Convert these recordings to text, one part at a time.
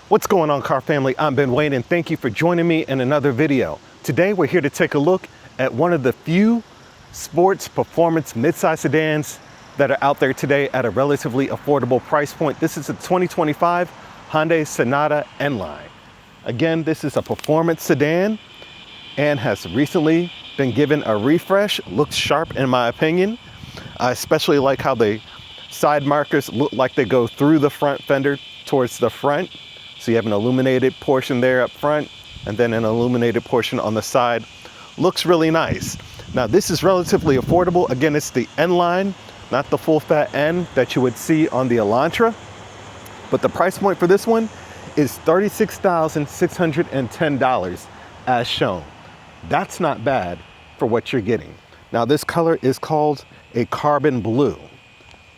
What's going on, car family? I'm Ben Wayne, and thank you for joining me in another video. Today we're here to take a look at one of the few sports performance midsize sedans that are out there today at a relatively affordable price point. This is a 2025 Hyundai Sonata N-Line. Again, this is a performance sedan and has recently been given a refresh. Looks sharp in my opinion. I especially like how the side markers look like they go through the front fender towards the front. So you have an illuminated portion there up front and then an illuminated portion on the side. Looks really nice. Now this is relatively affordable. Again, it's the N-Line, not the full fat N that you would see on the Elantra. But the price point for this one is $36,610 as shown. That's not bad for what you're getting. Now this color is called a carbon blue.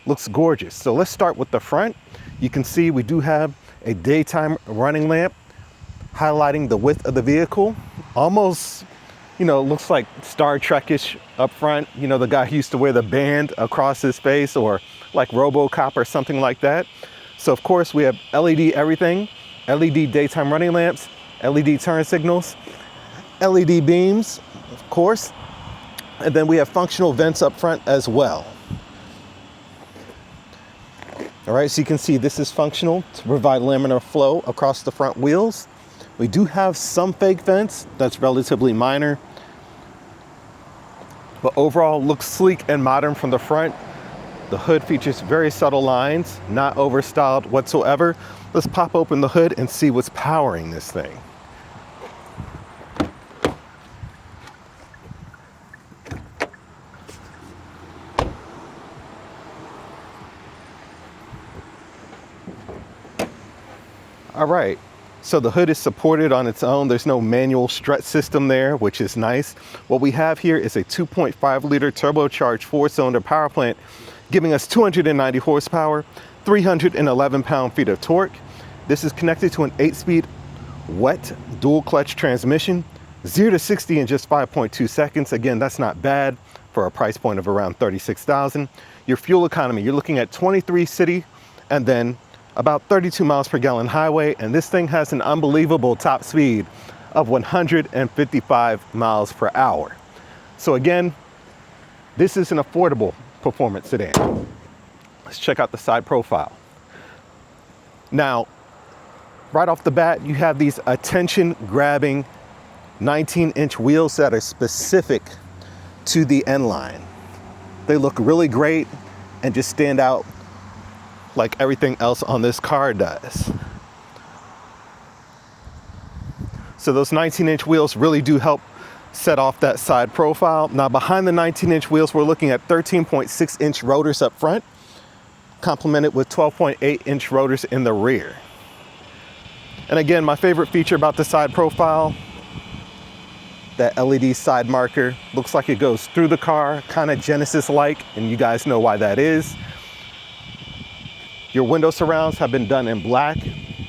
Looks gorgeous. So let's start with the front. You can see we do have a daytime running lamp highlighting the width of the vehicle. Almost, looks like Star Trek-ish up front. The guy who used to wear the band across his face, or like RoboCop or something like that. So of course we have LED everything, LED daytime running lamps, LED turn signals, LED beams, of course. And then we have functional vents up front as well. All right, so you can see this is functional to provide laminar flow across the front wheels. We do have some fake vents, that's relatively minor. But overall looks sleek and modern from the front. The hood features very subtle lines, not overstyled whatsoever. Let's pop open the hood and see what's powering this thing. All right, so the hood is supported on its own. There's no manual strut system there, which is nice. What we have here is a 2.5 liter turbocharged 4-cylinder power plant, giving us 290 horsepower, 311 pound-feet of torque. This is connected to an 8-speed wet dual clutch transmission, 0 to 60 in just 5.2 seconds. Again, that's not bad for a price point of around $36,000. Your fuel economy, you're looking at 23 city and then about 32 miles per gallon highway, and this thing has an unbelievable top speed of 155 miles per hour. So again, this is an affordable performance sedan. Let's check out the side profile. Now, right off the bat, you have these attention-grabbing 19-inch wheels that are specific to the N-Line. They look really great and just stand out like everything else on this car does. So those 19-inch wheels really do help set off that side profile. Now behind the 19-inch wheels, we're looking at 13.6-inch rotors up front, complemented with 12.8-inch rotors in the rear. And again, my favorite feature about the side profile, that LED side marker, looks like it goes through the car, kind of Genesis-like, and you guys know why that is. Your window surrounds have been done in black,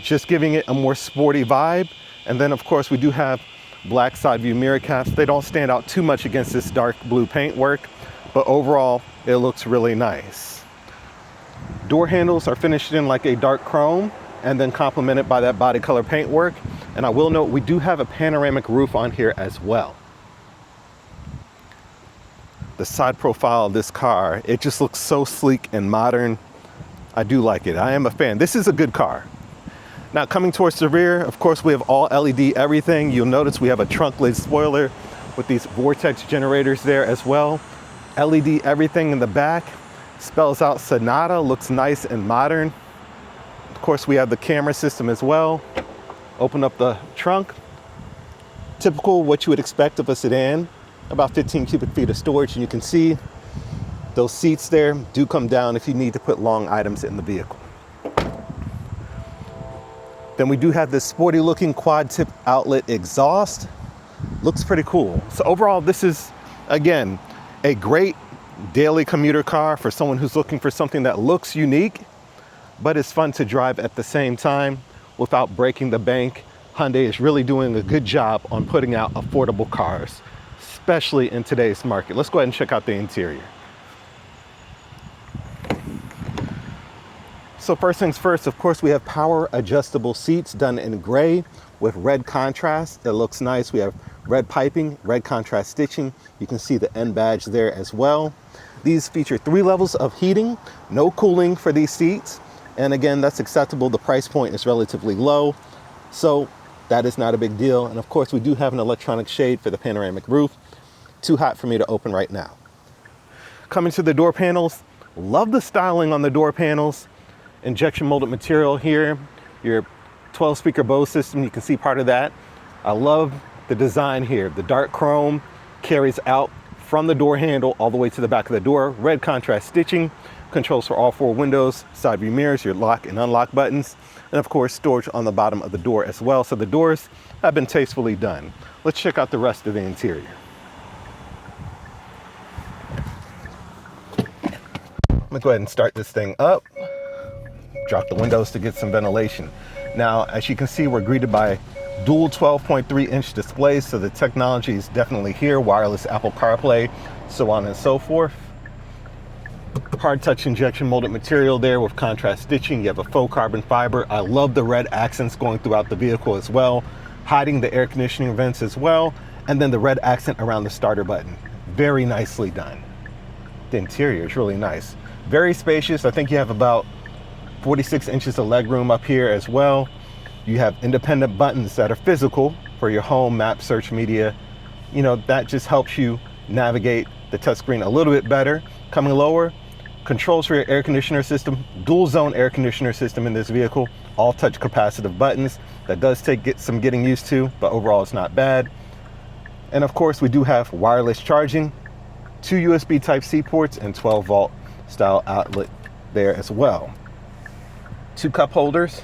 just giving it a more sporty vibe. And then of course we do have black side view mirror caps. They don't stand out too much against this dark blue paint work, but overall it looks really nice. Door handles are finished in like a dark chrome and then complemented by that body color paint work. And I will note we do have a panoramic roof on here as well. The side profile of this car, it just looks so sleek and modern. I do like it. I am a fan. This is a good car. Now coming towards the rear, of course, we have all LED everything. You'll notice we have a trunk lid spoiler with these vortex generators there as well. LED everything in the back. Spells out Sonata, looks nice and modern. Of course, we have the camera system as well. Open up the trunk. Typical what you would expect of a sedan, about 15 cubic feet of storage, and you can see those seats there do come down if you need to put long items in the vehicle. Then we do have this sporty looking quad tip outlet exhaust. Looks pretty cool. So overall, this is, again, a great daily commuter car for someone who's looking for something that looks unique, but is fun to drive at the same time without breaking the bank. Hyundai is really doing a good job on putting out affordable cars, especially in today's market. Let's go ahead and check out the interior. So first things first, of course, we have power adjustable seats done in gray with red contrast. It looks nice. We have red piping, red contrast stitching. You can see the N badge there as well. These feature 3 levels of heating, no cooling for these seats. And again, that's acceptable. The price point is relatively low, so that is not a big deal. And of course, we do have an electronic shade for the panoramic roof. Too hot for me to open right now. Coming to the door panels, love the styling on the door panels. Injection molded material here, your 12 speaker Bose system, you can see part of that. I love the design here. The dark chrome carries out from the door handle all the way to the back of the door. Red contrast stitching, controls for all 4 windows, side view mirrors, your lock and unlock buttons, and of course storage on the bottom of the door as well. So the doors have been tastefully done. Let's check out the rest of the interior. I'm gonna go ahead and start this thing up. Drop the windows to get some ventilation. Now, as you can see, we're greeted by dual 12.3-inch displays, so the technology is definitely here. Wireless Apple CarPlay, so on and so forth. Hard touch injection molded material there with contrast stitching. You have a faux carbon fiber. I love the red accents going throughout the vehicle as well, hiding the air conditioning vents as well, and then the red accent around the starter button. Very nicely done. The interior is really nice. Very spacious. I think you have about 46 inches of legroom up here as well. You have independent buttons that are physical for your home, map, search, media. You know, that just helps you navigate the touchscreen a little bit better. Coming lower, controls for your air conditioner system, dual zone air conditioner system in this vehicle, all touch capacitive buttons. That does take some getting used to, but overall it's not bad. And of course, we do have wireless charging, 2 USB Type-C ports, and 12-volt style outlet there as well. 2 cup holders,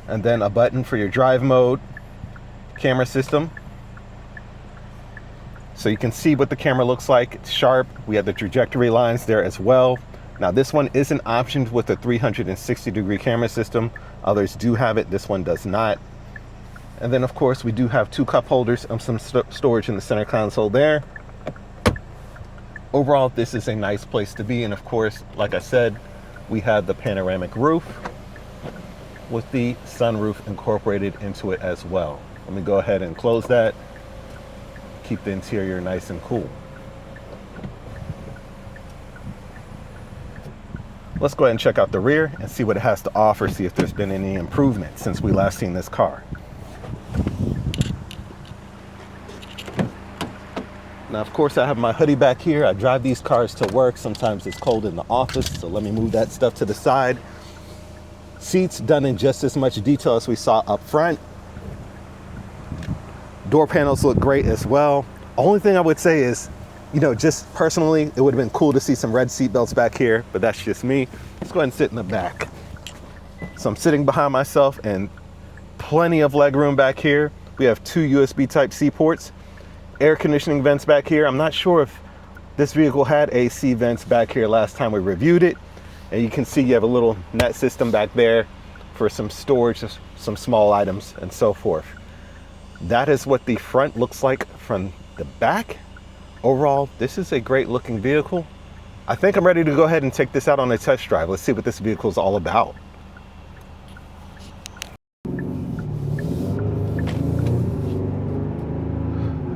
and then a button for your drive mode, camera system. So you can see what the camera looks like. It's sharp. We have the trajectory lines there as well. Now this one isn't optioned with a 360-degree camera system. Others do have it. This one does not. And then of course we do have 2 cup holders and some storage in the center console there. Overall, this is a nice place to be. And of course, like I said, we have the panoramic roof with the sunroof incorporated into it as well. Let me go ahead and close that. Keep the interior nice and cool. Let's go ahead and check out the rear and see what it has to offer, see if there's been any improvement since we last seen this car. Now, of course, I have my hoodie back here. I drive these cars to work. Sometimes it's cold in the office, so let me move that stuff to the side. Seats done in just as much detail as we saw up front. Door panels look great as well. Only thing I would say is, you know, just personally, it would have been cool to see some red seat belts back here, but that's just me. Let's go ahead and sit in the back. So I'm sitting behind myself and plenty of leg room back here. We have 2 USB Type-C ports, air conditioning vents back here. I'm not sure if this vehicle had AC vents back here last time we reviewed it. And you can see you have a little net system back there for some storage, some small items and so forth. That is what the front looks like from the back. Overall, this is a great looking vehicle. I think I'm ready to go ahead and take this out on a test drive. Let's see what this vehicle is all about.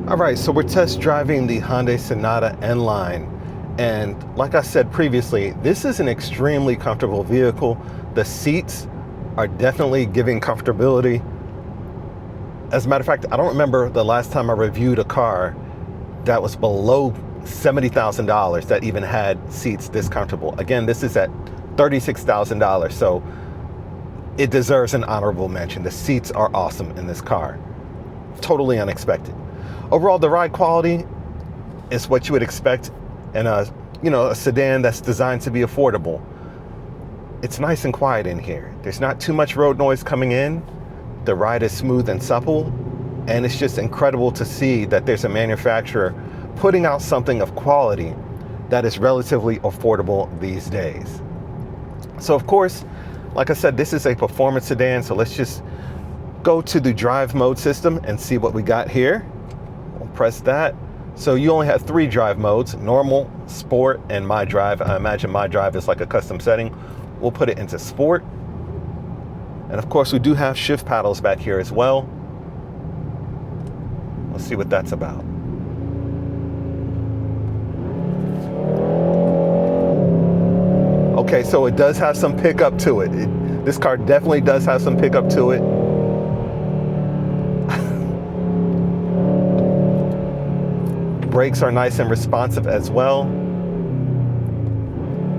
All right, so we're test driving the Hyundai Sonata N-Line. And like I said previously, this is an extremely comfortable vehicle. The seats are definitely giving comfortability. As a matter of fact, I don't remember the last time I reviewed a car that was below $70,000 that even had seats this comfortable. Again, this is at $36,000, so it deserves an honorable mention. The seats are awesome in this car. Totally unexpected. Overall, the ride quality is what you would expect in a sedan that's designed to be affordable. It's nice and quiet in here. There's not too much road noise coming in. The ride is smooth and supple, and it's just incredible to see that there's a manufacturer putting out something of quality that is relatively affordable these days. So of course, like I said, this is a performance sedan, so let's just go to the drive mode system and see what we got here. We'll press that. So you only have 3 drive modes: normal, sport, and my drive. I imagine my drive is like a custom setting. We'll put it into sport. And of course, we do have shift paddles back here as well. Let's see what that's about. Okay, so it does have some pickup to it. This car definitely does have some pickup to it. Brakes are nice and responsive as well.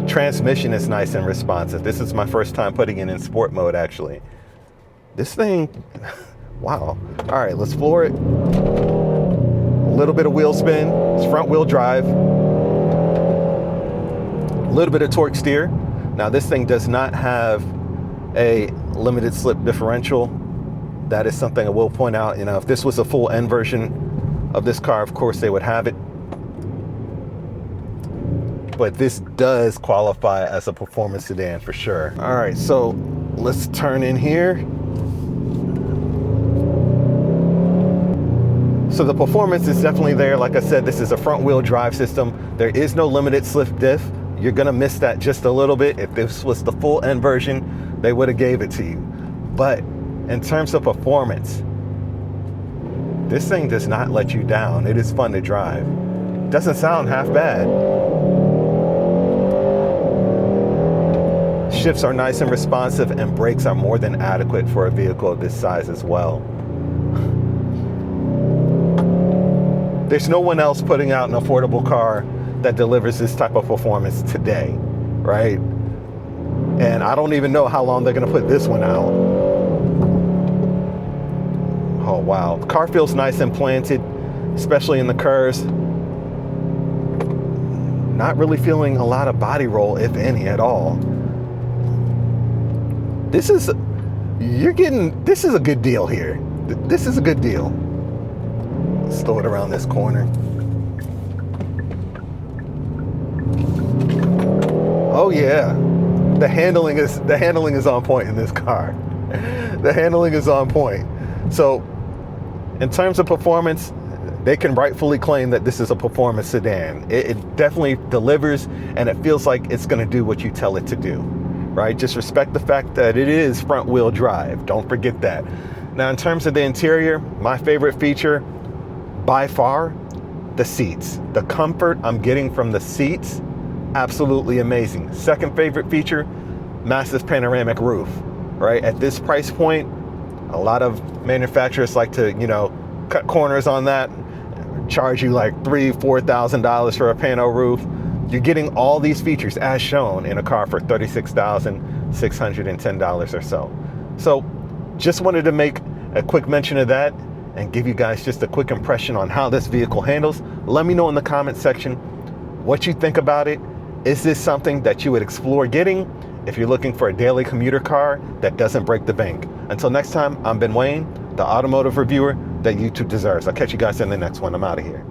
Transmission is nice and responsive. This is my first time putting it in sport mode, actually. This thing, wow. All right, let's floor it. A little bit of wheel spin. It's front wheel drive. A little bit of torque steer. Now this thing does not have a limited slip differential. That is something I will point out. You know, if this was a full N version of this car, of course they would have it. But this does qualify as a performance sedan for sure. All right, so let's turn in here. So the performance is definitely there. Like I said, this is a front wheel drive system. There is no limited slip diff. You're gonna miss that just a little bit. If this was the full N version, they would have gave it to you. But in terms of performance, this thing does not let you down. It is fun to drive. Doesn't sound half bad. Shifts are nice and responsive, and brakes are more than adequate for a vehicle of this size as well. There's no one else putting out an affordable car that delivers this type of performance today, right? And I don't even know how long they're gonna put this one out. Oh wow, the car feels nice and planted, especially in the curves. Not really feeling a lot of body roll, if any at all. This is a good deal here. This is a good deal. Let's throw it around this corner. Oh yeah, the handling is on point in this car. The handling is on point. So in terms of performance, they can rightfully claim that this is a performance sedan. It definitely delivers, and it feels like it's gonna do what you tell it to do, right? Just respect the fact that it is front wheel drive. Don't forget that. Now, in terms of the interior, my favorite feature by far, the seats. The comfort I'm getting from the seats, absolutely amazing. Second favorite feature, massive panoramic roof, right? At this price point, a lot of manufacturers like to, you know, cut corners on that, charge you like $3,000-$4,000 for a pano roof. You're getting all these features as shown in a car for $36,610 or so. So just wanted to make a quick mention of that and give you guys just a quick impression on how this vehicle handles. Let me know in the comment section what you think about it. Is this something that you would explore getting if you're looking for a daily commuter car that doesn't break the bank? Until next time, I'm Ben Wayne, the automotive reviewer that YouTube deserves. I'll catch you guys in the next one. I'm out of here.